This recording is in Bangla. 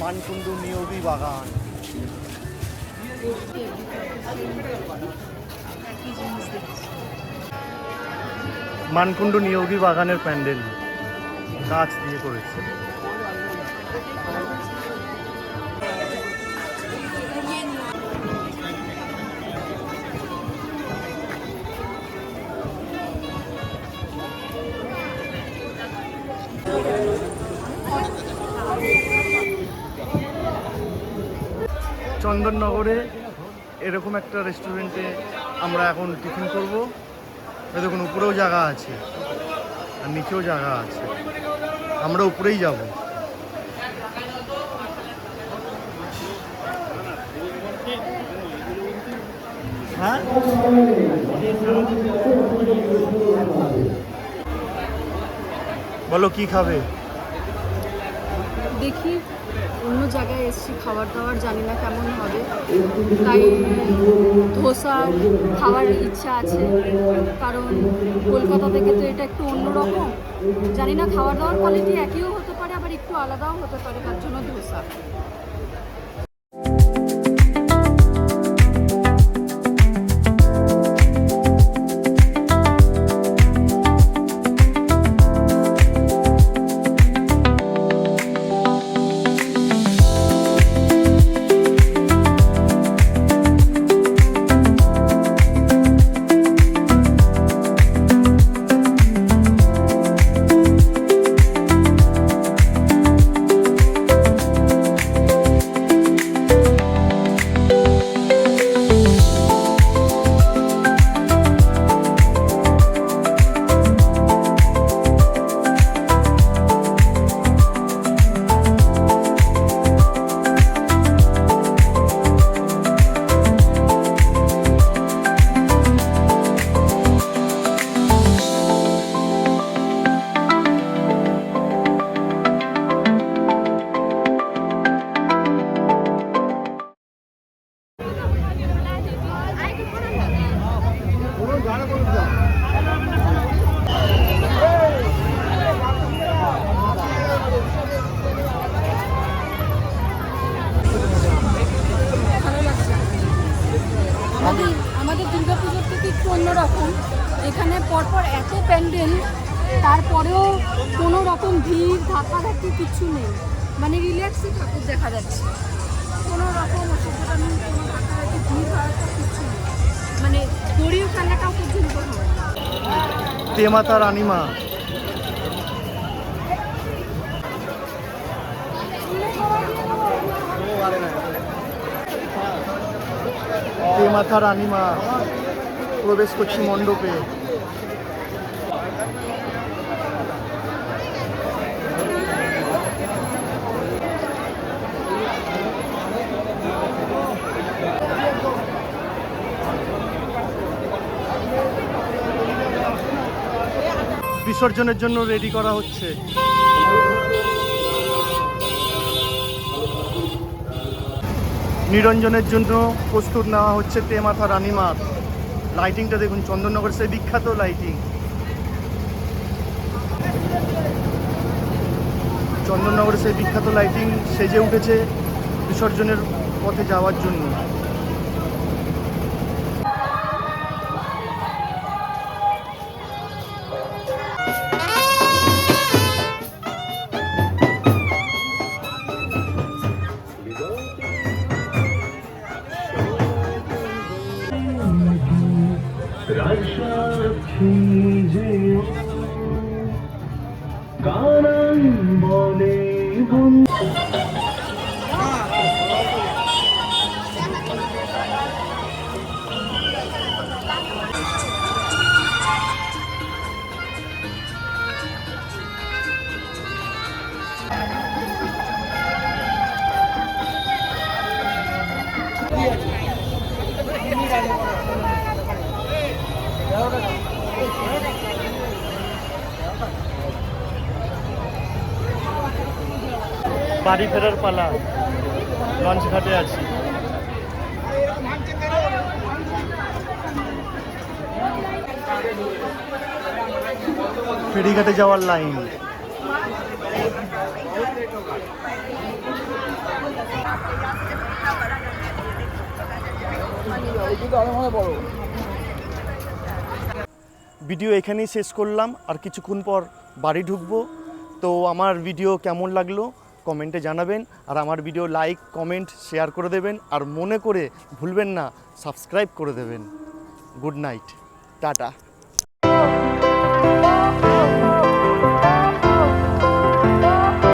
মানকুণ্ডু নিয়োগী বাগান। মানকুণ্ডু নিয়োগী বাগানের প্যান্ডেল কাঁচ দিয়ে করেছে। চন্দননগরে এরকম একটা রেস্টুরেন্টে আমরা এখন টিফিন করব। দেখুন উপরেও জায়গা আছে আর নিচেও জায়গা আছে, আমরা উপরেই যাব। হ্যাঁ বলো কি খাবে? দেখি, অন্য জায়গায় এসেছি, খাবার দাবার জানি না কেমন হবে, তাই ধোসা খাওয়ার ইচ্ছা আছে। কারণ কলকাতা থেকে তো এটা একটু অন্যরকম, জানি না খাবার দাবার কোয়ালিটি একইও হতে পারে, আবার একটু আলাদাও হতে পারে, তার জন্য ধোসা। আমাদের দুর্গাপুজোর থেকে একটু অন্যরকম, এখানে পরপর এত প্যান্ডেল, তারপরেও কোনো রকম ভিড় ধাক্কাধাক্কি কিচ্ছু নেই, মানে রিল্যাক্সই ঠাকুর দেখা যাচ্ছে, কোনো রকম অসুবিধা নেই, কোনো ধাক্কাধাক্কি ভিড় হওয়ার কিচ্ছু নেই, মানে দড়িও খেলাটাও পর্যন্ত হয়। তেমাতা রানীমা, তেমাতা রানীমা প্রবেশ করছি মণ্ডপে। বিসর্জনের জন্য রেডি করা হচ্ছে। নিরঞ্জনের জন্য প্রস্তুত নেওয়া হচ্ছে তেমাতা রানীমার। লাইটিংটা দেখুন, চন্দননগরের সেই বিখ্যাত লাইটিং। চন্দননগরের সেই বিখ্যাত লাইটিং সেজে উঠেছে বিসর্জনের পথে যাওয়ার জন্য। বাড়ি ফেরার পালা, লঞ্চ ঘাটে আছি। ফেরিঘাটে যাওয়ার লাইন। ভিডিও এখানেই শেষ করলাম, আর কিছুক্ষণ পর বাড়ি ঢুকবো। তো আমার ভিডিও কেমন লাগলো কমেন্টে জানাবেন, আর আমার ভিডিও লাইক কমেন্ট শেয়ার করে দেবেন, আর মনে করে ভুলবেন না সাবস্ক্রাইব করে দেবেন। Good night, tata.